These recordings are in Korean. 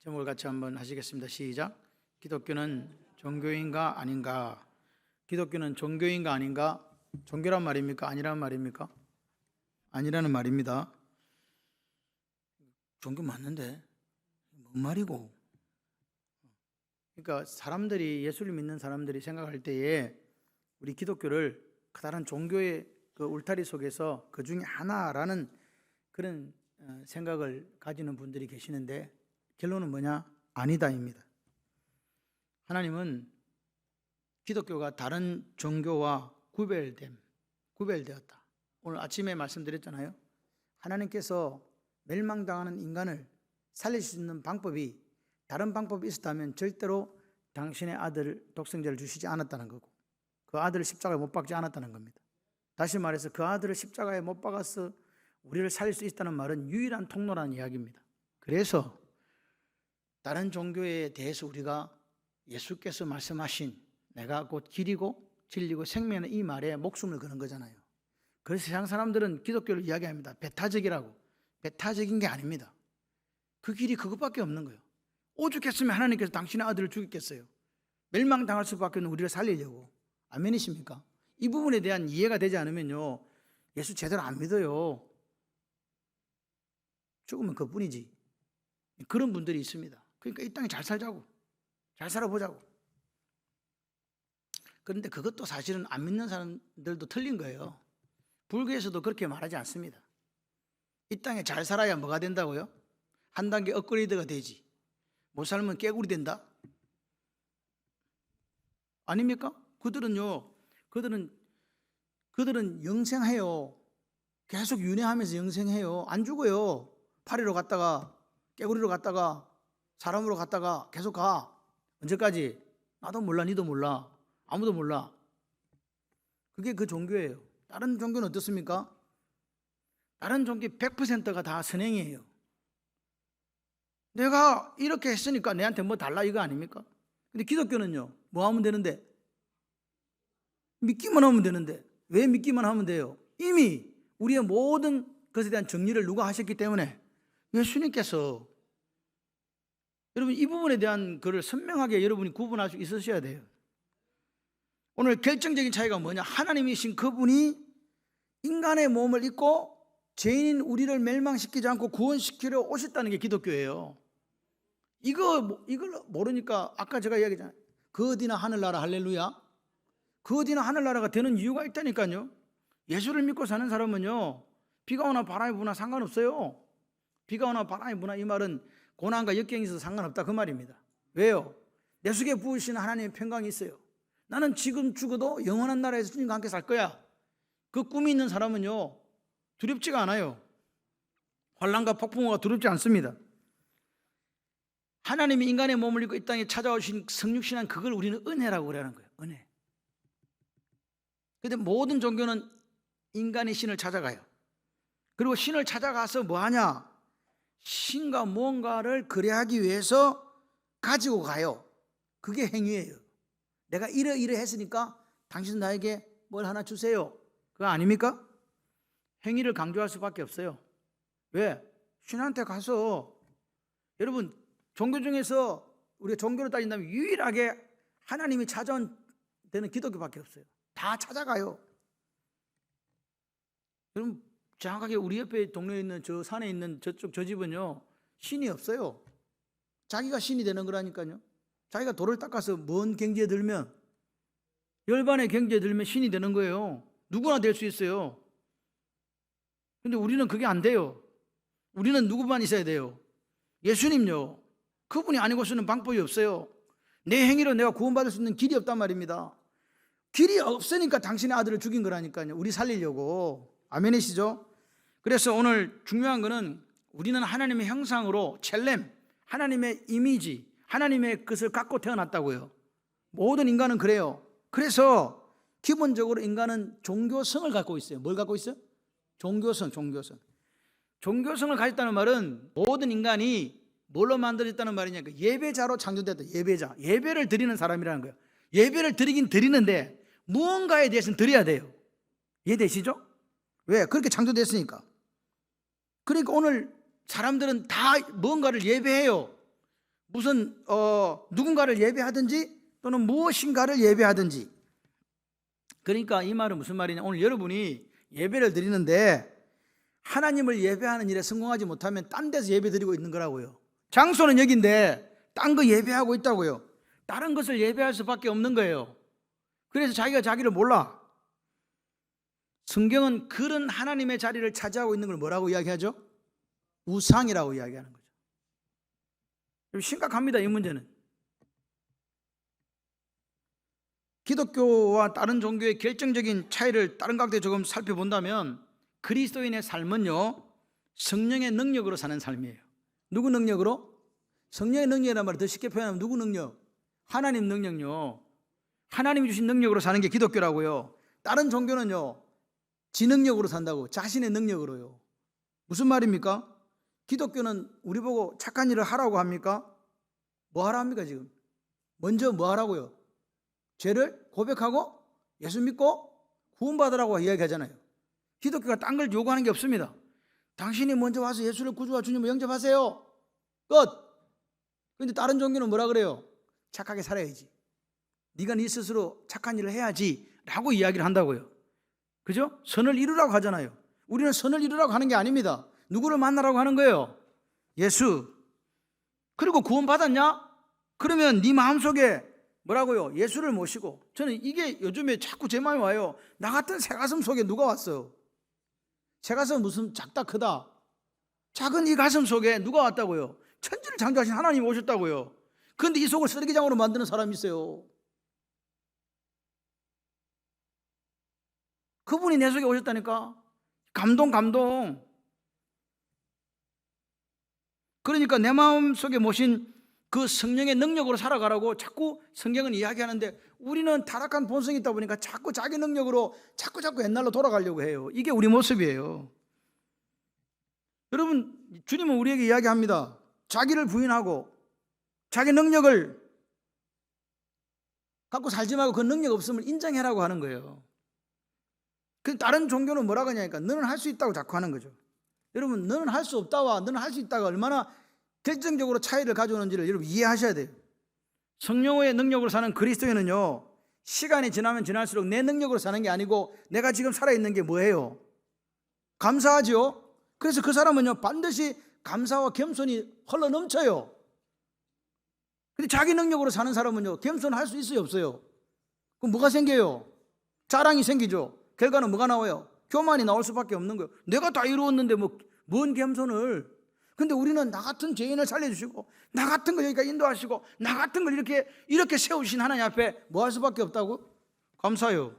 제목을 같이 한번 하시겠습니다. 시작. 기독교는 종교인가 아닌가? 기독교는 종교인가 아닌가? 종교란 말입니까? 아니란 말입니까? 아니라는 말입니다. 종교 맞는데 뭔 말이고? 그러니까 사람들이, 예수를 믿는 사람들이 생각할 때에 우리 기독교를 다른 종교의 그 울타리 속에서 그 중에 하나라는 그런 생각을 가지는 분들이 계시는데, 결론은 뭐냐? 아니다입니다. 하나님은 기독교가 다른 종교와 구별되었다. 오늘 아침에 말씀드렸잖아요. 하나님께서 멸망당하는 인간을 살릴 수 있는 방법이, 다른 방법이 있었다면 절대로 당신의 아들 독생자를 주시지 않았다는 거고, 그 아들을 십자가에 못 박지 않았다는 겁니다. 다시 말해서 그 아들을 십자가에 못 박아서 우리를 살릴 수 있다는 말은 유일한 통로라는 이야기입니다. 그래서 다른 종교에 대해서 우리가 예수께서 말씀하신 내가 곧 길이고 진리고 생명의 이 말에 목숨을 거는 거잖아요. 그래서 세상 사람들은 기독교를 이야기합니다. 배타적이라고. 배타적인 게 아닙니다. 그 길이 그것밖에 없는 거예요. 오죽했으면 하나님께서 당신의 아들을 죽였겠어요. 멸망당할 수밖에 없는 우리를 살리려고. 아멘이십니까? 이 부분에 대한 이해가 되지 않으면요, 예수 제대로 안 믿어요. 죽으면 그뿐이지. 그런 분들이 있습니다. 그러니까 이 땅에 잘 살자고, 잘 살아보자고. 그런데 그것도 사실은 안 믿는 사람들도 틀린 거예요. 불교에서도 그렇게 말하지 않습니다. 이 땅에 잘 살아야 뭐가 된다고요? 한 단계 업그레이드가 되지. 못 살면 깨구리 된다? 아닙니까? 그들은 영생해요. 계속 윤회하면서 영생해요. 안 죽어요. 파리로 갔다가 깨구리로 갔다가 사람으로 갔다가 계속 가. 언제까지? 나도 몰라, 니도 몰라, 아무도 몰라. 그게 그 종교예요. 다른 종교는 어떻습니까? 다른 종교 100%가 다 선행이에요. 내가 이렇게 했으니까 내한테 뭐 달라 이거 아닙니까? 근데 기독교는요, 뭐 하면 되는데? 믿기만 하면 되는데. 왜 믿기만 하면 돼요? 이미 우리의 모든 것에 대한 정리를 누가 하셨기 때문에, 예수님께서. 여러분, 이 부분에 대한 것을 선명하게 여러분이 구분할 수 있으셔야 돼요. 오늘 결정적인 차이가 뭐냐? 하나님이신 그분이 인간의 몸을 입고 죄인인 우리를 멸망시키지 않고 구원시키려 오셨다는 게 기독교예요. 이걸 모르니까 아까 제가 이야기했잖아요. 그 어디나 하늘나라 할렐루야. 그 어디나 하늘나라가 되는 이유가 있다니까요. 예수를 믿고 사는 사람은요, 비가 오나 바람이 부나 상관없어요. 비가 오나 바람이 부나 이 말은 고난과 역경이 있어서 상관없다 그 말입니다. 왜요? 내 속에 부으시는 하나님의 평강이 있어요. 나는 지금 죽어도 영원한 나라에서 주님과 함께 살 거야. 그 꿈이 있는 사람은요, 두렵지가 않아요. 환난과 폭풍우가 두렵지 않습니다. 하나님이 인간의 몸을 입고 이 땅에 찾아오신 성육신한 그걸 우리는 은혜라고 그러는 거예요. 은혜. 그런데 모든 종교는 인간이 신을 찾아가요. 그리고 신을 찾아가서 뭐 하냐? 신과 뭔가를 거래하기 위해서 가지고 가요. 그게 행위예요. 내가 이래 했으니까 당신 나에게 뭘 하나 주세요. 그거 아닙니까? 행위를 강조할 수밖에 없어요. 왜? 신한테 가서, 여러분, 종교 중에서 우리가 종교로 따진다면 유일하게 하나님이 찾아온 데는 기독교밖에 없어요. 다 찾아가요. 여러분, 정확하게 우리 옆에 동네에 있는 저 산에 있는 저쪽 저 집은요, 신이 없어요. 자기가 신이 되는 거라니까요. 자기가 돌을 닦아서 먼 경지에 들면, 열반의 경지에 들면 신이 되는 거예요. 누구나 될 수 있어요. 근데 우리는 그게 안 돼요. 우리는 누구만 있어야 돼요? 예수님요. 그분이 아니고서는 방법이 없어요. 내 행위로 내가 구원받을 수 있는 길이 없단 말입니다. 길이 없으니까 당신의 아들을 죽인 거라니까요. 우리 살리려고. 아멘이시죠? 그래서 오늘 중요한 거는 우리는 하나님의 형상으로 첼렘, 하나님의 이미지, 하나님의 것을 갖고 태어났다고요. 모든 인간은 그래요. 그래서 기본적으로 인간은 종교성을 갖고 있어요. 뭘 갖고 있어요? 종교성. 종교성을 가졌다는 말은 모든 인간이 뭘로 만들어졌다는 말이냐? 예배자로 창조됐다. 예배를 드리는 사람이라는 거예요. 예배를 드리긴 드리는데 무언가에 대해서는 드려야 돼요. 이해되시죠? 왜? 그렇게 창조됐으니까. 그러니까 오늘 사람들은 다 뭔가를 예배해요. 무슨 누군가를 예배하든지 또는 무엇인가를 예배하든지. 그러니까 이 말은 무슨 말이냐? 오늘 여러분이 예배를 드리는데 하나님을 예배하는 일에 성공하지 못하면 딴 데서 예배 드리고 있는 거라고요. 장소는 여기인데 딴 거 예배하고 있다고요. 다른 것을 예배할 수밖에 없는 거예요. 그래서 자기가 자기를 몰라. 성경은 그런 하나님의 자리를 차지하고 있는 걸 뭐라고 이야기하죠? 우상이라고 이야기하는 거죠. 심각합니다, 이 문제는. 기독교와 다른 종교의 결정적인 차이를 다른 각도에 조금 살펴본다면 그리스도인의 삶은요, 성령의 능력으로 사는 삶이에요. 누구 능력으로? 성령의 능력이란 말을 더 쉽게 표현하면 누구 능력? 하나님 능력요. 하나님이 주신 능력으로 사는 게 기독교라고요. 다른 종교는요, 지 능력으로 산다고, 자신의 능력으로요. 무슨 말입니까? 기독교는 우리 보고 착한 일을 하라고 합니까? 뭐 하라 합니까 지금? 먼저 뭐 하라고요? 죄를 고백하고 예수 믿고 구원받으라고 이야기하잖아요. 기독교가 딴 걸 요구하는 게 없습니다. 당신이 먼저 와서 예수를 구주와 주님을 영접하세요. 끝. 그런데 다른 종교는 뭐라 그래요? 착하게 살아야지. 네가 네 스스로 착한 일을 해야지 라고 이야기를 한다고요. 그죠? 선을 이루라고 하잖아요. 우리는 선을 이루라고 하는 게 아닙니다. 누구를 만나라고 하는 거예요? 예수. 그리고 구원받았냐? 그러면 네 마음속에 뭐라고요? 예수를 모시고. 저는 이게 요즘에 자꾸 제 마음에 와요. 나 같은 새가슴 속에 누가 왔어요? 새가슴 무슨 작다 크다? 작은 이 가슴 속에 누가 왔다고요? 천지를 창조하신 하나님이 오셨다고요. 그런데 이 속을 쓰레기장으로 만드는 사람이 있어요. 그분이 내 속에 오셨다니까. 감동. 그러니까 내 마음속에 모신 그 성령의 능력으로 살아가라고 자꾸 성경은 이야기하는데 우리는 타락한 본성이 있다 보니까 자꾸 자기 능력으로 자꾸 옛날로 돌아가려고 해요. 이게 우리 모습이에요. 여러분, 주님은 우리에게 이야기합니다. 자기를 부인하고 자기 능력을 갖고 살지 말고 그 능력 없음을 인정해라고 하는 거예요. 그 다른 종교는 뭐라고 하냐니까 너는 할 수 있다고 자꾸 하는 거죠. 여러분, 너는 할 수 없다와 너는 할 수 있다가 얼마나 결정적으로 차이를 가져오는지를 여러분 이해하셔야 돼요. 성령의 능력으로 사는 그리스도인은요, 시간이 지나면 지날수록 내 능력으로 사는 게 아니고 내가 지금 살아있는 게 뭐예요? 감사하죠. 그래서 그 사람은요 반드시 감사와 겸손이 흘러 넘쳐요. 근데 자기 능력으로 사는 사람은요 겸손할 수 있어요, 없어요? 그럼 뭐가 생겨요? 자랑이 생기죠. 결과는 뭐가 나와요? 교만이 나올 수밖에 없는 거예요. 내가 다 이루었는데 뭔 겸손을. 근데 우리는 나 같은 죄인을 살려주시고 나 같은 걸 여기까지 인도하시고 나 같은 걸 이렇게 세우신 하나님 앞에 뭐 할 수밖에 없다고? 감사해요.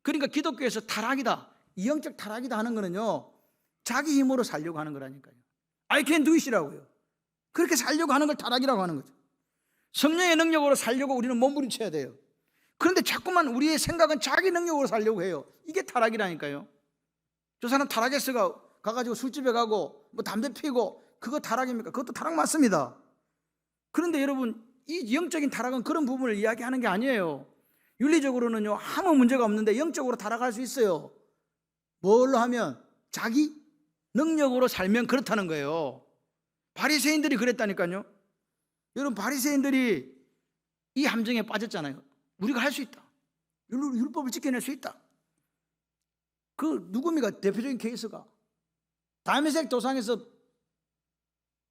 그러니까 기독교에서 타락이다, 영적 타락이다 하는 거는요 자기 힘으로 살려고 하는 거라니까요. I can do it이라고요. 그렇게 살려고 하는 걸 타락이라고 하는 거죠. 성령의 능력으로 살려고 우리는 몸부림쳐야 돼요. 그런데 자꾸만 우리의 생각은 자기 능력으로 살려고 해요. 이게 타락이라니까요. 저 사람 타락했어가 가가지고 술집에 가고 뭐 담배 피고 그거 타락입니까? 그것도 타락 맞습니다. 그런데 여러분, 이 영적인 타락은 그런 부분을 이야기하는 게 아니에요. 윤리적으로는요 아무 문제가 없는데 영적으로 타락할 수 있어요. 뭘로 하면? 자기 능력으로 살면 그렇다는 거예요. 바리새인들이 그랬다니까요. 여러분, 바리새인들이 이 함정에 빠졌잖아요. 우리가 할 수 있다, 율법을 지켜낼 수 있다. 그 누굽니까? 대표적인 케이스가 다메섹 도상에서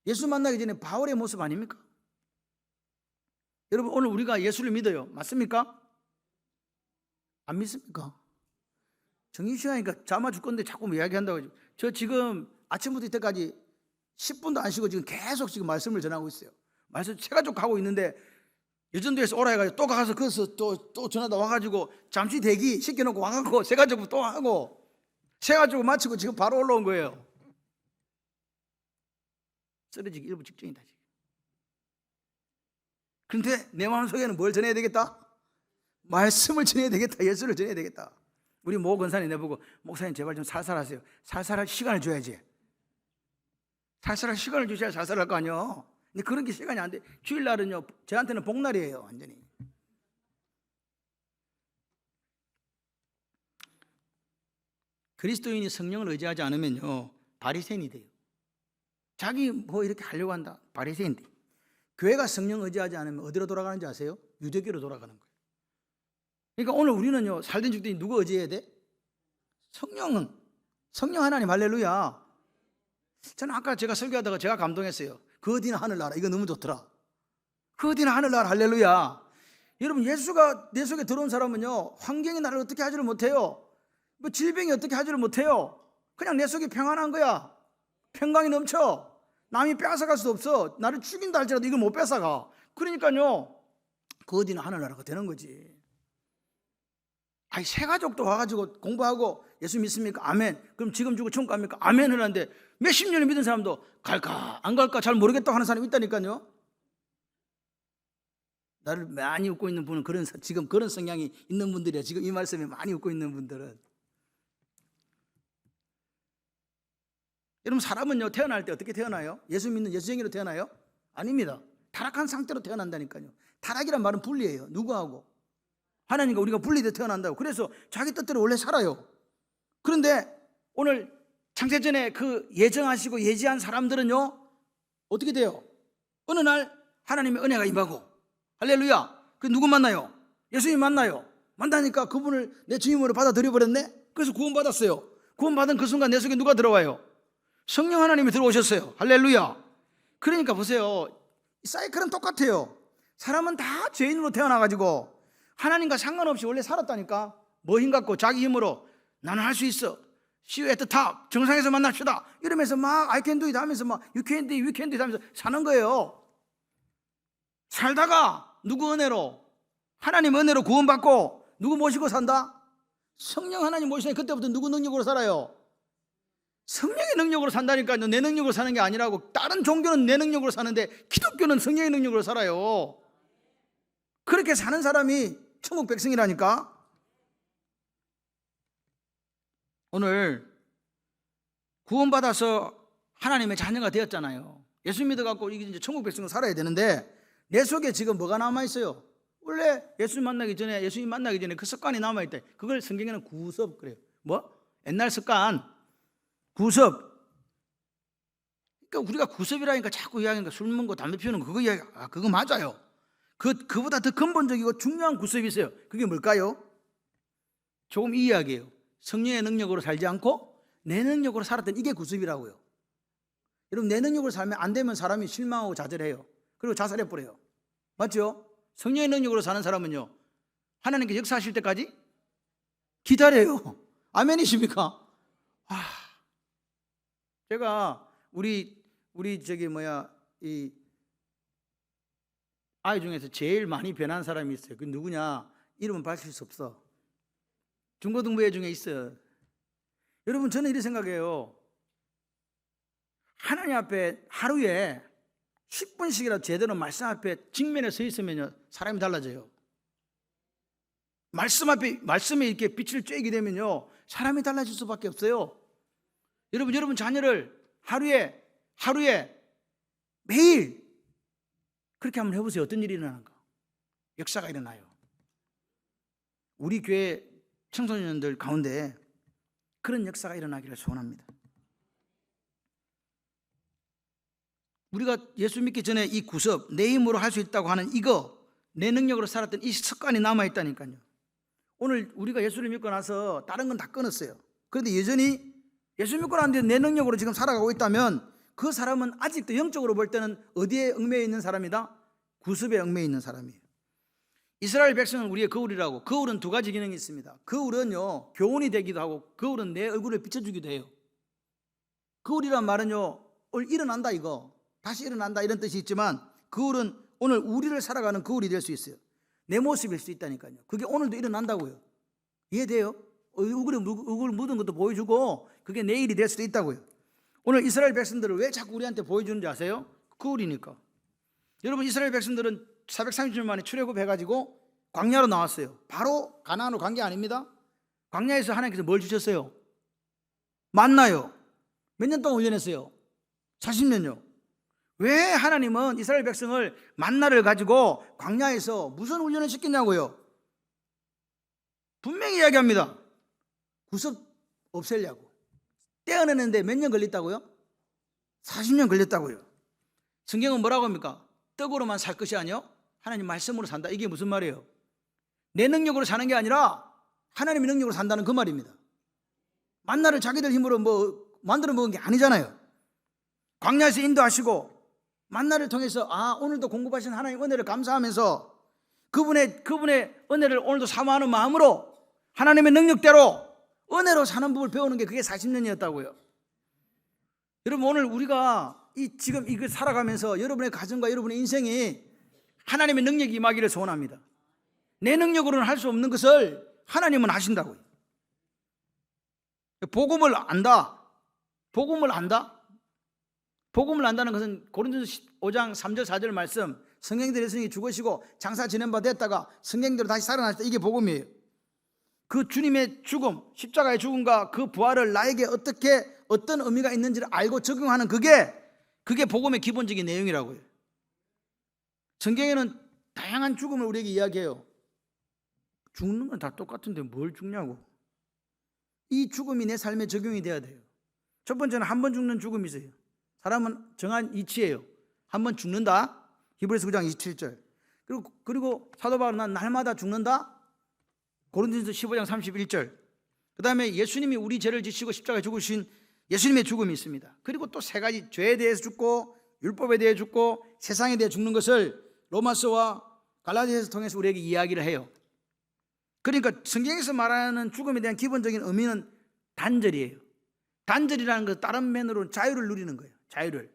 예수 만나기 전에 바울의 모습 아닙니까? 여러분, 오늘 우리가 예수를 믿어요. 맞습니까? 안 믿습니까? 정신시간이니까 잠아 죽 건데 자꾸 뭐 이야기한다고. 저 지금 아침부터 이때까지 10분도 안 쉬고 지금 계속 지금 말씀을 전하고 있어요. 말씀 세가지고 가고 있는데 여전도에서 오라 해가지고 또 가서 거기서 또 전화다 와가지고 잠시 대기 시켜놓고 와갖고 세가지고 또 하고 세가지고 마치고 지금 바로 올라온 거예요. 쓰러지기 일부 직전이다 지금. 그런데 내 마음속에는 뭘 전해야 되겠다? 말씀을 전해야 되겠다. 예수를 전해야 되겠다. 우리 모 권사님 내보고 목사님 제발 좀 살살하세요. 살살할 시간을 줘야지. 살살할 시간을 주셔야 살살할 거 아니에요. 근데 그런 게 시간이 안 돼. 주일날은요 저한테는 복날이에요. 완전히. 그리스도인이 성령을 의지하지 않으면요 바리새인이 돼요. 자기 뭐 이렇게 하려고 한다. 바리새인 돼. 교회가 성령 의지하지 않으면 어디로 돌아가는지 아세요? 유대교로 돌아가는 거예요. 그러니까 오늘 우리는요, 살든 죽든 누구 의지해야 돼? 성령 하나님, 할렐루야. 저는 아까 제가 설교하다가 제가 감동했어요. 그 어디나 하늘나라, 이거 너무 좋더라. 그 어디나 하늘나라, 할렐루야. 여러분, 예수가 내 속에 들어온 사람은요, 환경이 나를 어떻게 하지를 못해요. 뭐 질병이 어떻게 하지를 못해요. 그냥 내 속이 평안한 거야. 평강이 넘쳐. 남이 뺏어갈 수도 없어. 나를 죽인다 할지라도 이걸 못 뺏어가. 그러니까요, 그 어디나 하늘나라가 되는 거지. 아니, 새 가족도 와가지고 공부하고 예수 믿습니까? 아멘. 그럼 지금 주고 천국 갑니까? 아멘 하는데 몇십 년을 믿은 사람도 갈까 안 갈까 잘 모르겠다고 하는 사람이 있다니까요. 나를 많이 웃고 있는 분은 지금 그런 성향이 있는 분들이야. 지금 이 말씀에 많이 웃고 있는 분들은. 여러분, 사람은요, 태어날 때 어떻게 태어나요? 예수 믿는 예수쟁이로 태어나요? 아닙니다. 타락한 상태로 태어난다니까요. 타락이란 말은 분리예요. 누구하고? 하나님과 우리가 분리돼 태어난다고. 그래서 자기 뜻대로 원래 살아요. 그런데 오늘 창세전에 그 예정하시고 예지한 사람들은요, 어떻게 돼요? 어느 날 하나님의 은혜가 임하고, 할렐루야. 그 누구 만나요? 예수님 만나요. 만나니까 그분을 내 주님으로 받아들여 버렸네. 그래서 구원받았어요. 구원받은 그 순간 내 속에 누가 들어와요? 성령 하나님이 들어오셨어요. 할렐루야. 그러니까 보세요, 이 사이클은 똑같아요. 사람은 다 죄인으로 태어나가지고 하나님과 상관없이 원래 살았다니까. 뭐 힘 갖고 자기 힘으로 나는 할 수 있어, See you at the top, 정상에서 만납시다 이러면서 막 I can do it 하면서 막 You can do it, we can do it 하면서 사는 거예요. 살다가 누구 은혜로? 하나님 은혜로 구원받고 누구 모시고 산다? 성령 하나님 모시니 그때부터 누구 능력으로 살아요? 성령의 능력으로 산다니까요. 내 능력으로 사는 게 아니라고. 다른 종교는 내 능력으로 사는데 기독교는 성령의 능력으로 살아요. 그렇게 사는 사람이 천국 백성이라니까. 오늘 구원받아서 하나님의 자녀가 되었잖아요. 예수 믿어갖고 이제 천국 백성으로 살아야 되는데 내 속에 지금 뭐가 남아있어요? 원래 예수님 만나기 전에 그 습관이 남아있대. 그걸 성경에는 구습 그래요. 뭐? 옛날 습관, 구습. 그러니까 우리가 구습이라니까 자꾸 이야기하니까 술 먹는 거, 담배 피우는 거, 그거 맞아요. 그보다 더 근본적이고 중요한 구습이 있어요. 그게 뭘까요? 조금 이 이야기예요. 성령의 능력으로 살지 않고 내 능력으로 살았던 이게 구습이라고요. 여러분, 내 능력으로 살면 안 되면 사람이 실망하고 좌절해요. 그리고 자살해버려요. 맞죠? 성령의 능력으로 사는 사람은요, 하나님께 역사하실 때까지 기다려요. 아멘이십니까? 제가 우리 이 아이 중에서 제일 많이 변한 사람이 있어요. 그 누구냐? 이름은 밝힐 수 없어. 중고등부애 중에 있어요. 여러분, 저는 이렇게 생각해요. 하나님 앞에 하루에 10분씩이라도 제대로 말씀 앞에 직면에 서 있으면요, 사람이 달라져요. 말씀에 이렇게 빛을 쬐게 되면요, 사람이 달라질 수밖에 없어요. 여러분 자녀를 하루에 매일 그렇게 한번 해보세요. 어떤 일이 일어나는가? 역사가 일어나요. 우리 교회 청소년들 가운데 그런 역사가 일어나기를 소원합니다. 우리가 예수 믿기 전에 이 구습, 내 힘으로 할 수 있다고 하는 이거, 내 능력으로 살았던 이 습관이 남아있다니까요. 오늘 우리가 예수를 믿고 나서 다른 건 다 끊었어요. 그런데 여전히 예수 믿고 나는데 내 능력으로 지금 살아가고 있다면 그 사람은 아직도 영적으로 볼 때는 어디에 얽매여 있는 사람이다? 구습에 얽매여 있는 사람이에요. 이스라엘 백성은 우리의 거울이라고. 거울은 두 가지 기능이 있습니다. 거울은요, 교훈이 되기도 하고 거울은 내 얼굴을 비춰주기도 해요. 거울이란 말은요, 오늘 일어난다 이거, 다시 일어난다 이런 뜻이 있지만, 거울은 오늘 우리를 살아가는 거울이 될 수 있어요. 내 모습일 수 있다니까요. 그게 오늘도 일어난다고요. 이해돼요? 얼굴에 묻은 것도 보여주고 그게 내일이 될 수도 있다고요. 오늘 이스라엘 백성들을 왜 자꾸 우리한테 보여주는지 아세요? 거울이니까. 여러분, 이스라엘 백성들은 430년 만에 출애굽해가지고 광야로 나왔어요. 바로 가나안으로 간 게 아닙니다. 광야에서 하나님께서 뭘 주셨어요? 만나요. 몇 년 동안 훈련했어요? 40년요. 왜 하나님은 이스라엘 백성을 만나를 가지고 광야에서 무슨 훈련을 시켰냐고요? 분명히 이야기합니다. 구습 없애려고. 떼어내는데 몇 년 걸렸다고요? 40년 걸렸다고요. 성경은 뭐라고 합니까? 떡으로만 살 것이 아니요 하나님 말씀으로 산다. 이게 무슨 말이에요? 내 능력으로 사는 게 아니라 하나님의 능력으로 산다는 그 말입니다. 만나를 자기들 힘으로 만들어 먹은 게 아니잖아요. 광야에서 인도하시고 만나를 통해서 오늘도 공급하신 하나님 은혜를 감사하면서 그분의 은혜를 오늘도 사모하는 마음으로 하나님의 능력대로 은혜로 사는 법을 배우는 게 그게 40년이었다고요. 여러분, 오늘 우리가 지금 이걸 살아가면서 여러분의 가정과 여러분의 인생이 하나님의 능력이 임하기를 소원합니다. 내 능력으로는 할 수 없는 것을 하나님은 하신다고요. 복음을 안다. 복음을 안다는 것은 고린도서 5장 3절 4절 말씀, 성경대로 예수님이 죽으시고 장사 지낸 바 됐다가 성경대로 다시 살아나셨다. 이게 복음이에요. 그 주님의 죽음, 십자가의 죽음과 그 부활을 나에게 어떤 의미가 있는지를 알고 적용하는 그게 복음의 기본적인 내용이라고요. 성경에는 다양한 죽음을 우리에게 이야기해요. 죽는 건 다 똑같은데 뭘 죽냐고. 이 죽음이 내 삶에 적용이 돼야 돼요. 첫 번째는 한 번 죽는 죽음이 있어요. 사람은 정한 이치예요. 한 번 죽는다. 히브리서 9장 27절. 그리고 사도 바울은 난 날마다 죽는다. 고린도전서 15장 31절. 그 다음에 예수님이 우리 죄를 지시고 십자가에 죽으신 예수님의 죽음이 있습니다. 그리고 또 세 가지, 죄에 대해서 죽고 율법에 대해 죽고 세상에 대해 죽는 것을 로마서와 갈라디아서 통해서 우리에게 이야기를 해요. 그러니까 성경에서 말하는 죽음에 대한 기본적인 의미는 단절이에요. 단절이라는 것, 다른 면으로 자유를 누리는 거예요. 자유를.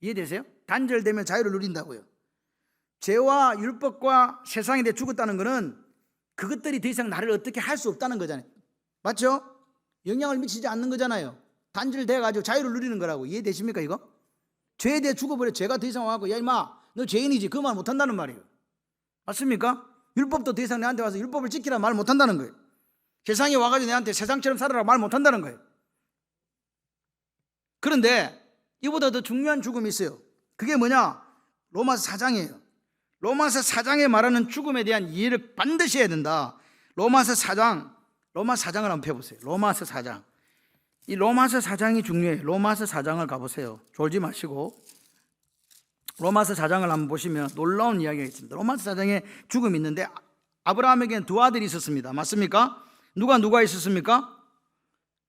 이해되세요? 단절되면 자유를 누린다고요. 죄와 율법과 세상에 대해 죽었다는 것은 그것들이 더 이상 나를 어떻게 할 수 없다는 거잖아요. 맞죠? 영향을 미치지 않는 거잖아요. 단절돼가지고 자유를 누리는 거라고. 이해되십니까 이거? 죄에 대해 죽어버려. 죄가 더 이상 와서 야 임마 너 죄인이지 그 말 못한다는 말이에요. 맞습니까? 율법도 더 이상 내한테 와서 율법을 지키라 말 못한다는 거예요. 세상에 와가지고 내한테 세상처럼 살아라 말 못한다는 거예요. 그런데 이보다 더 중요한 죽음이 있어요. 그게 뭐냐? 로마서 4장이에요. 로마서 4장에 말하는 죽음에 대한 이해를 반드시 해야 된다. 로마서 4장을 한번 펴보세요. 로마서 4장. 이 로마서 4장이 중요해요. 로마서 4장을 가보세요. 졸지 마시고 로마서 4장을 한번 보시면 놀라운 이야기가 있습니다. 로마서 4장에 죽음이 있는데 아브라함에게는 두 아들이 있었습니다. 맞습니까? 누가 있었습니까?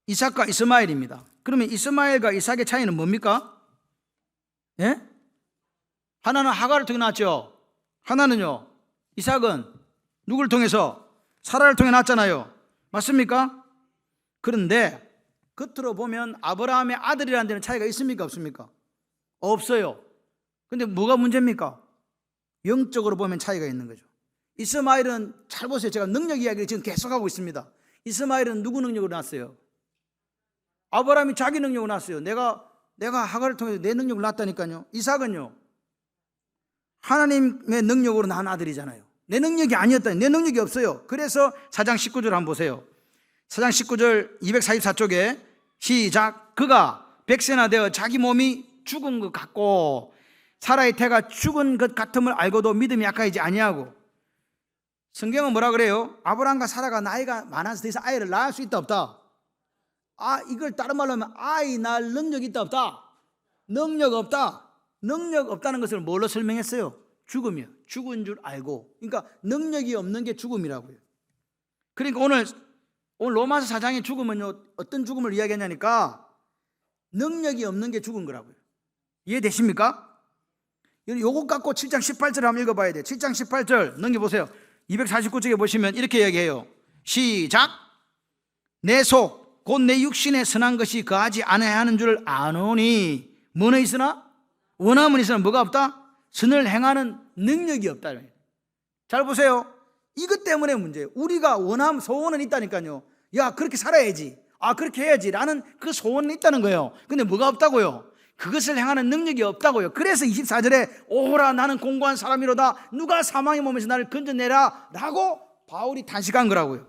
이삭과 이스마엘입니다. 그러면 이스마엘과 이삭의 차이는 뭡니까? 예? 하나는 하갈을 통해 낳았죠. 하나는요, 이삭은 누구를 통해서? 사라를 통해 낳았잖아요. 맞습니까? 그런데 겉으로 보면 아브라함의 아들이라는 데는 차이가 있습니까? 없습니까? 없어요. 근데 뭐가 문제입니까? 영적으로 보면 차이가 있는 거죠. 이스마엘은 잘 보세요. 제가 능력 이야기를 지금 계속하고 있습니다. 이스마엘은 누구 능력으로 낳았어요? 아브라함이 자기 능력으로 낳았어요. 내가 하갈을 통해서 내 능력을 낳았다니까요. 이삭은요, 하나님의 능력으로 낳은 아들이잖아요. 내 능력이 아니었다니. 내 능력이 없어요. 그래서 4장 19절 한번 보세요. 4장 19절 244쪽에 시작. 그가 백세나 되어 자기 몸이 죽은 것 같고 사라의 태가 죽은 것 같음을 알고도 믿음이 약하지 아니하고. 성경은 뭐라 그래요? 아브라함과 사라가 나이가 많아서 더 이상 아이를 낳을 수 있다 없다? 이걸 다른 말로 하면 아이 낳을 능력이 있다 없다? 능력 없다. 능력 없다는 것을 뭘로 설명했어요? 죽음이요. 죽은 줄 알고. 그러니까 능력이 없는 게 죽음이라고요. 그러니까 오늘 로마서 4장의 죽음은요, 어떤 죽음을 이야기하냐니까 능력이 없는 게 죽은 거라고요. 이해되십니까? 요것 갖고 7장 18절 한번 읽어봐야 돼요. 7장 18절 넘겨보세요. 249쪽에 보시면 이렇게 이야기해요. 시작. 내 속 곧 내 육신에 선한 것이 거하지 않아야 하는 줄 아노니 뭐는 있으나 원함은 있으나 뭐가 없다? 선을 행하는 능력이 없다. 잘 보세요. 이것 때문에 문제예요. 우리가 원함, 소원은 있다니까요. 야 그렇게 살아야지, 그렇게 해야지 라는 그 소원은 있다는 거예요. 근데 뭐가 없다고요? 그것을 행하는 능력이 없다고요. 그래서 24절에 오호라 나는 공고한 사람이로다 누가 사망의 몸에서 나를 건져내라 라고 바울이 탄식한 거라고요.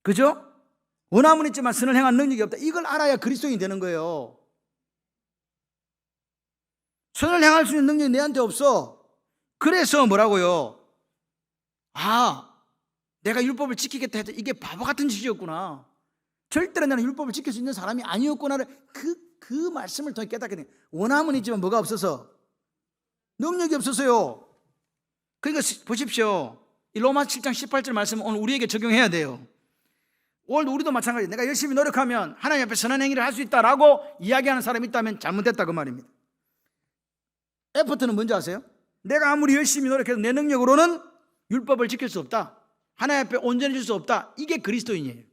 그죠? 원함은 있지만 선을 행하는 능력이 없다. 이걸 알아야 그리스도인이 되는 거예요. 선을 행할 수 있는 능력이 내한테 없어. 그래서 뭐라고요? 내가 율법을 지키겠다 해도 이게 바보 같은 짓이었구나. 절대로 나는 율법을 지킬 수 있는 사람이 아니었구나를 그 말씀을 통해 깨닫게 돼요. 원함은 있지만 뭐가 없어서 능력이 없어서요. 그러니까 보십시오. 이 로마 7장 18절 말씀 오늘 우리에게 적용해야 돼요. 오늘 우리도 마찬가지예요. 내가 열심히 노력하면 하나님 앞에 선한 행위를 할 수 있다라고 이야기하는 사람이 있다면 잘못됐다 그 말입니다. 에포트는 뭔지 아세요? 내가 아무리 열심히 노력해도 내 능력으로는 율법을 지킬 수 없다, 하나님 앞에 온전해질 수 없다, 이게 그리스도인이에요.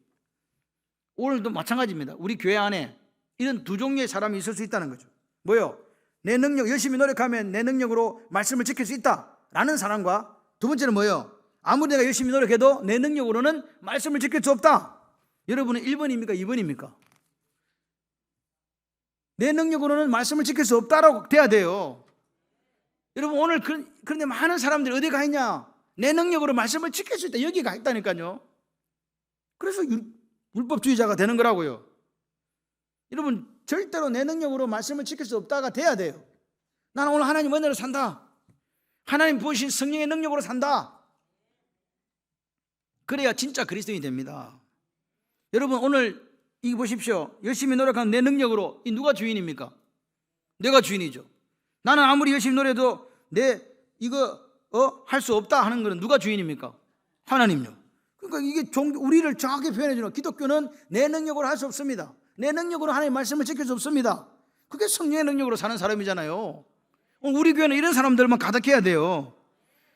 오늘도 마찬가지입니다. 우리 교회 안에 이런 두 종류의 사람이 있을 수 있다는 거죠. 뭐요? 내 능력, 열심히 노력하면 내 능력으로 말씀을 지킬 수 있다라는 사람과, 두 번째는 뭐요? 아무리 내가 열심히 노력해도 내 능력으로는 말씀을 지킬 수 없다. 여러분은 1번입니까? 2번입니까? 내 능력으로는 말씀을 지킬 수 없다라고 돼야 돼요. 여러분 오늘 그런데 많은 사람들이 어디 가 있냐? 내 능력으로 말씀을 지킬 수 있다, 여기 가 있다니까요. 그래서 율법주의자가 되는 거라고요. 여러분 절대로 내 능력으로 말씀을 지킬 수 없다가 돼야 돼요. 나는 오늘 하나님 은혜로 산다, 하나님 부으신 성령의 능력으로 산다, 그래야 진짜 그리스도인이 됩니다. 여러분 오늘 이거 보십시오. 열심히 노력한 내 능력으로 이 누가 주인입니까? 내가 주인이죠. 나는 아무리 열심히 노력해도 내 이거 할 수 없다 하는 것은 누가 주인입니까? 하나님요. 그러니까 이게 우리를 정확히 표현해 주는, 기독교는 내 능력으로 할 수 없습니다. 내 능력으로 하나님의 말씀을 지킬 수 없습니다. 그게 성령의 능력으로 사는 사람이잖아요. 우리 교회는 이런 사람들만 가득해야 돼요.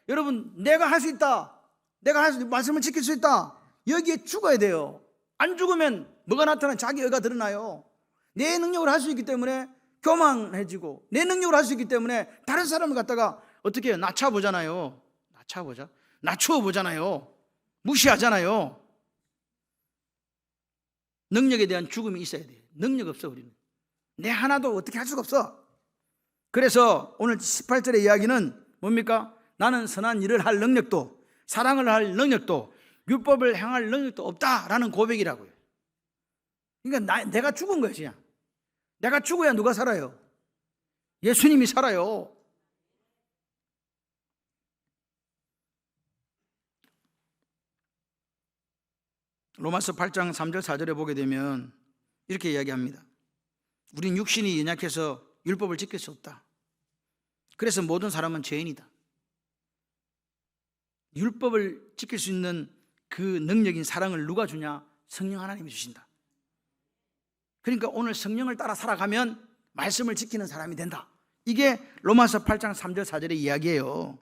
여러분 내가 할 수 있다, 내가 말씀을 지킬 수 있다, 여기에 죽어야 돼요. 안 죽으면 뭐가 나타나? 자기 의가 드러나요. 내 능력으로 할 수 있기 때문에 교만해지고, 내 능력으로 할 수 있기 때문에 다른 사람을 갖다가 어떻게 해요? 낮춰보잖아요. 낮춰보잖아요. 무시하잖아요. 능력에 대한 죽음이 있어야 돼요. 능력 없어 우리는. 내 하나도 어떻게 할 수가 없어. 그래서 오늘 18절의 이야기는 뭡니까? 나는 선한 일을 할 능력도, 사랑을 할 능력도, 율법을 행할 능력도 없다라는 고백이라고요. 그러니까 내가 죽은 거야. 그냥 내가 죽어야 누가 살아요? 예수님이 살아요. 로마서 8장 3절 4절에 보게 되면 이렇게 이야기합니다. 우린 육신이 연약해서 율법을 지킬 수 없다. 그래서 모든 사람은 죄인이다. 율법을 지킬 수 있는 그 능력인 사랑을 누가 주냐? 성령 하나님이 주신다. 그러니까 오늘 성령을 따라 살아가면 말씀을 지키는 사람이 된다. 이게 로마서 8장 3절 4절의 이야기예요.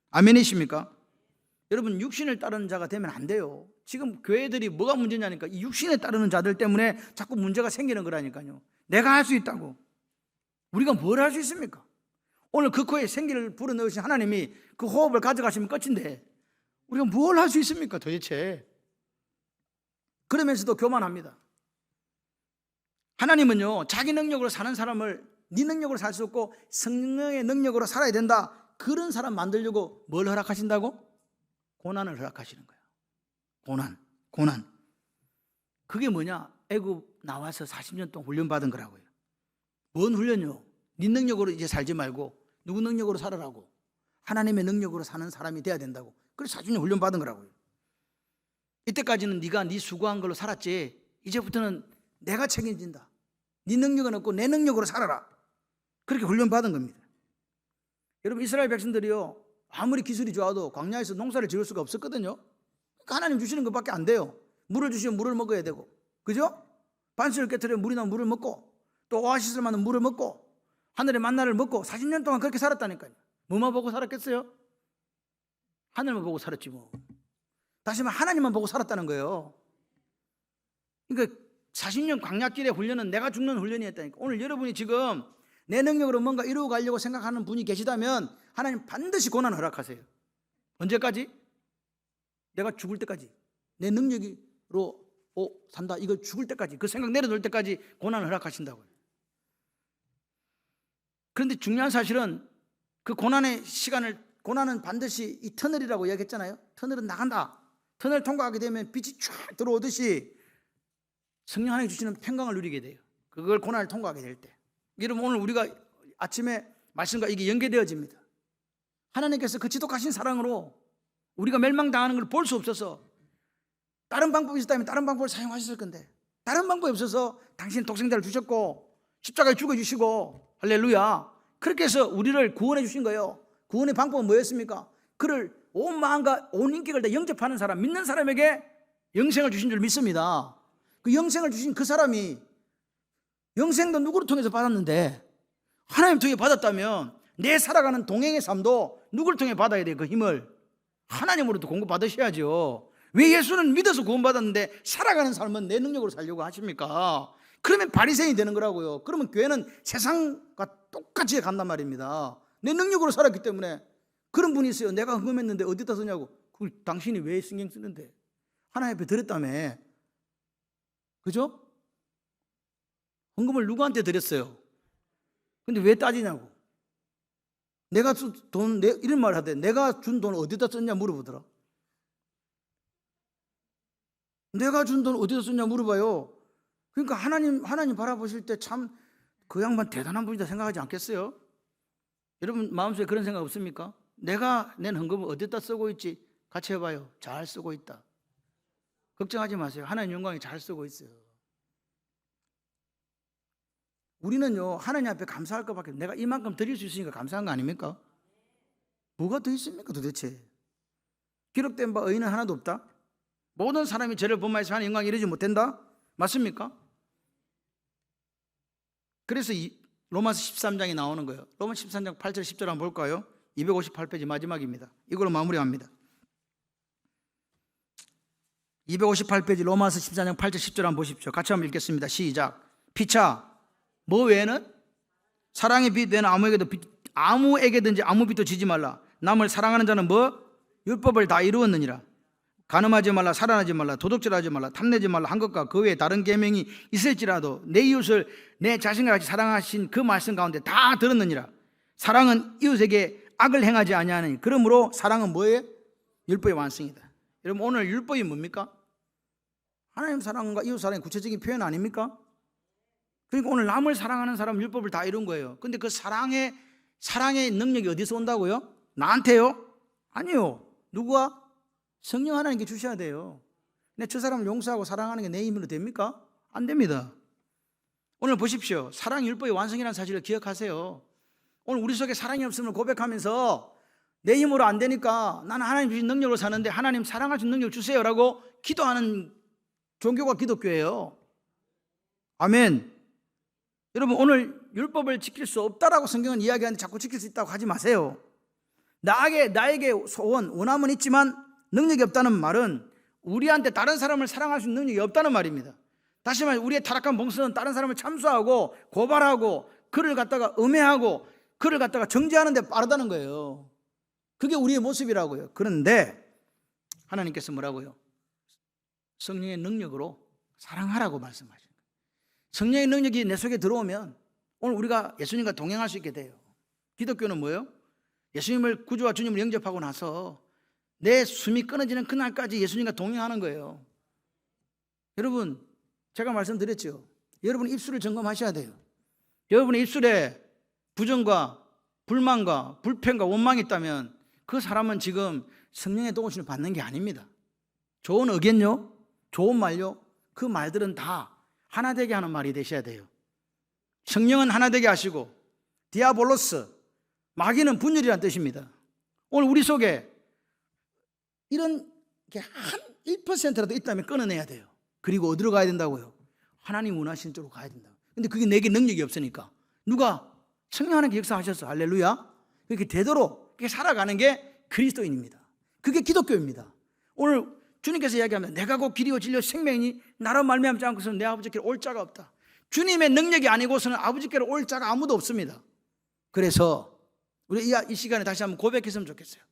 아멘이십니까? 여러분 육신을 따르는 자가 되면 안 돼요. 지금 교회들이 뭐가 문제냐니까 이 육신에 따르는 자들 때문에 자꾸 문제가 생기는 거라니까요. 내가 할 수 있다고. 우리가 뭘 할 수 있습니까? 오늘 그 코에 생기를 불어넣으신 하나님이 그 호흡을 가져가시면 끝인데 우리가 뭘 할 수 있습니까 도대체? 그러면서도 교만합니다. 하나님은요 자기 능력으로 사는 사람을 네 능력으로 살 수 없고 성령의 능력으로 살아야 된다, 그런 사람 만들려고 뭘 허락하신다고? 고난을 허락하시는 거예요. 고난. 그게 뭐냐? 애굽 나와서 40년 동안 훈련받은 거라고요. 뭔 훈련이요? 네 능력으로 이제 살지 말고 누구 능력으로 살아라고? 하나님의 능력으로 사는 사람이 돼야 된다고. 그래서 40년 훈련받은 거라고요. 이때까지는 네가 네 수고한 걸로 살았지, 이제부터는 내가 책임진다. 네 능력은 없고 내 능력으로 살아라. 그렇게 훈련받은 겁니다. 여러분 이스라엘 백성들이요 아무리 기술이 좋아도 광야에서 농사를 지을 수가 없었거든요. 그러니까 하나님 주시는 것밖에 안 돼요. 물을 주시면 물을 먹어야 되고, 그죠? 반스를 깨트리면 물이 나면 물을 먹고, 또 오아시스를 만든 물을 먹고, 하늘의 만나를 먹고 40년 동안 그렇게 살았다니까요. 뭐만 보고 살았겠어요? 하늘만 보고 살았지 뭐. 다시 말해 하나님만 보고 살았다는 거예요. 그러니까 40년 광야길의 훈련은 내가 죽는 훈련이었다니까. 오늘 여러분이 지금 내 능력으로 뭔가 이루어 가려고 생각하는 분이 계시다면 하나님 반드시 고난을 허락하세요. 언제까지? 내가 죽을 때까지. 내 능력으로 산다, 이거 죽을 때까지, 그 생각 내려놓을 때까지 고난을 허락하신다고요. 그런데 중요한 사실은 그 고난의 시간을, 고난은 반드시 이 터널이라고 이야기했잖아요. 터널은 나간다. 터널 통과하게 되면 빛이 쫙 들어오듯이 성령 하나님 주시는 평강을 누리게 돼요. 그걸 고난을 통과하게 될 때. 여러분 오늘 우리가 아침에 말씀과 이게 연계되어집니다. 하나님께서 그 지독하신 사랑으로 우리가 멸망당하는 걸 볼 수 없어서 다른 방법이 있었다면 다른 방법을 사용하셨을 건데, 다른 방법이 없어서 당신 독생자를 주셨고 십자가에 죽어주시고, 할렐루야, 그렇게 해서 우리를 구원해 주신 거예요. 구원의 방법은 뭐였습니까? 그를 온 마음과 온 인격을 다 영접하는 사람, 믿는 사람에게 영생을 주신 줄 믿습니다. 그 영생을 주신 그 사람이 영생도 누구를 통해서 받았는데 하나님 통해 받았다면 내 살아가는 동행의 삶도 누구를 통해 받아야 돼요? 그 힘을 하나님으로부터 공급받으셔야죠. 왜 예수는 믿어서 구원받았는데 살아가는 삶은 내 능력으로 살려고 하십니까? 그러면 바리새인이 되는 거라고요. 그러면 교회는 세상과 똑같이 간단 말입니다. 내 능력으로 살았기 때문에. 그런 분이 있어요. 내가 헌금했는데 어디다 쓰냐고. 그걸 당신이 왜 신경 쓰는데? 하나님 앞에 드렸다며. 그죠? 헌금을 누구한테 드렸어요? 근데 왜 따지냐고. 내가 준 돈, 이런 말 하대. 내가 준 돈 어디다 썼냐 물어보더라. 내가 준 돈 어디다 썼냐 물어봐요. 그러니까 하나님 바라보실 때 참 그 양반 대단한 분이다 생각하지 않겠어요? 여러분 마음속에 그런 생각 없습니까? 내가 낸 헌금을 어디다 쓰고 있지? 같이 해봐요. 잘 쓰고 있다. 걱정하지 마세요. 하나님 영광이 잘 쓰고 있어요. 우리는요 하나님 앞에 감사할 것밖에 내가 이만큼 드릴 수 있으니까 감사한 거 아닙니까? 뭐가 더 있습니까 도대체? 기록된 바 의인은 하나도 없다? 모든 사람이 저를 본받아서 하나님 영광을 이루지 못한다? 맞습니까? 그래서 로마서 13장이 나오는 거예요. 로마서 13장 8절 10절 한번 볼까요? 258페이지 마지막입니다. 이걸로 마무리합니다. 258페이지 로마서 14장 8절 10절 한번 보십시오. 같이 한번 읽겠습니다. 시작. 피차 뭐 외에는 사랑의 빛 외에는 아무에게든지 아무 빛도 지지 말라. 남을 사랑하는 자는 뭐? 율법을 다 이루었느니라. 간음하지 말라, 살인하지 말라, 도둑질하지 말라, 탐내지 말라 한 것과 그 외에 다른 계명이 있을지라도 내 이웃을 내 자신과 같이 사랑하신 그 말씀 가운데 다 들었느니라. 사랑은 이웃에게 악을 행하지 아니하느니 그러므로 사랑은 뭐예요? 율법의 완성이다. 여러분 오늘 율법이 뭡니까? 하나님 사랑과 이웃 사랑의 구체적인 표현 아닙니까? 그러니까 오늘 남을 사랑하는 사람 율법을 다 이룬 거예요. 근데 그 사랑의 능력이 어디서 온다고요? 나한테요? 아니요. 누구와? 성령 하나님께 주셔야 돼요. 근데 저 사람을 용서하고 사랑하는 게 내 힘으로 됩니까? 안 됩니다. 오늘 보십시오. 사랑 율법의 완성이라는 사실을 기억하세요. 오늘 우리 속에 사랑이 없음을 고백하면서 내 힘으로 안 되니까 나는 하나님 주신 능력으로 사는데 하나님 사랑할 수 있는 능력을 주세요라고 기도하는 종교가 기독교예요. 아멘. 여러분 오늘 율법을 지킬 수 없다라고 성경은 이야기하는데 자꾸 지킬 수 있다고 하지 마세요. 나에게 원함은 있지만 능력이 없다는 말은 우리한테 다른 사람을 사랑할 수 있는 능력이 없다는 말입니다. 다시 말해 우리의 타락한 본성은 다른 사람을 참수하고 고발하고 그를 갖다가 음해하고 그를 갖다가 정죄하는 데 빠르다는 거예요. 그게 우리의 모습이라고요. 그런데 하나님께서 뭐라고요? 성령의 능력으로 사랑하라고 말씀하시는 거예요. 성령의 능력이 내 속에 들어오면 오늘 우리가 예수님과 동행할 수 있게 돼요. 기독교는 뭐예요? 예수님을 구주와 주님을 영접하고 나서 내 숨이 끊어지는 그날까지 예수님과 동행하는 거예요. 여러분 제가 말씀드렸죠. 여러분 입술을 점검하셔야 돼요. 여러분의 입술에 부정과 불만과 불평과 원망이 있다면 그 사람은 지금 성령의 도우심을 받는 게 아닙니다. 좋은 의견요, 좋은 말요, 그 말들은 다 하나 되게 하는 말이 되셔야 돼요. 성령은 하나 되게 하시고 디아볼로스, 마귀는 분열이라는 뜻입니다. 오늘 우리 속에 이런 게 한 1%라도 있다면 끊어내야 돼요. 그리고 어디로 가야 된다고요? 하나님 원하시는 쪽으로 가야 된다고. 근데 그게 내게 능력이 없으니까 누가? 성령 하나님께 역사하셨어. 할렐루야. 그렇게 되도록 그렇게 살아가는 게 그리스도인입니다. 그게 기독교입니다. 오늘 주님께서 이야기하면 내가 곧 길이요 진리요 생명이니 나로 말미암지 않고서는 내 아버지께로 올 자가 없다. 주님의 능력이 아니고서는 아버지께로 올 자가 아무도 없습니다. 그래서 우리 이 시간에 다시 한번 고백했으면 좋겠어요.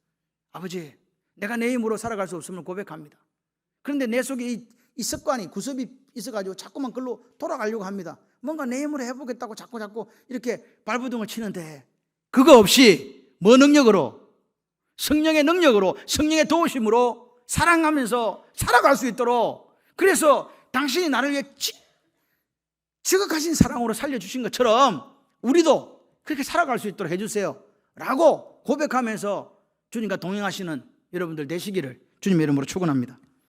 아버지, 내가 내 힘으로 살아갈 수 없음을 고백합니다. 그런데 내 속에 이 습관이 구습이 있어가지고 자꾸만 글로 돌아가려고 합니다. 뭔가 내 힘으로 해보겠다고 자꾸 이렇게 발버둥을 치는데 그거 없이 뭐 능력으로? 성령의 능력으로, 성령의 도우심으로 사랑하면서 살아갈 수 있도록, 그래서 당신이 나를 위해 지극하신 사랑으로 살려주신 것처럼 우리도 그렇게 살아갈 수 있도록 해주세요 라고 고백하면서 주님과 동행하시는 여러분들 되시기를 주님의 이름으로 축원합니다.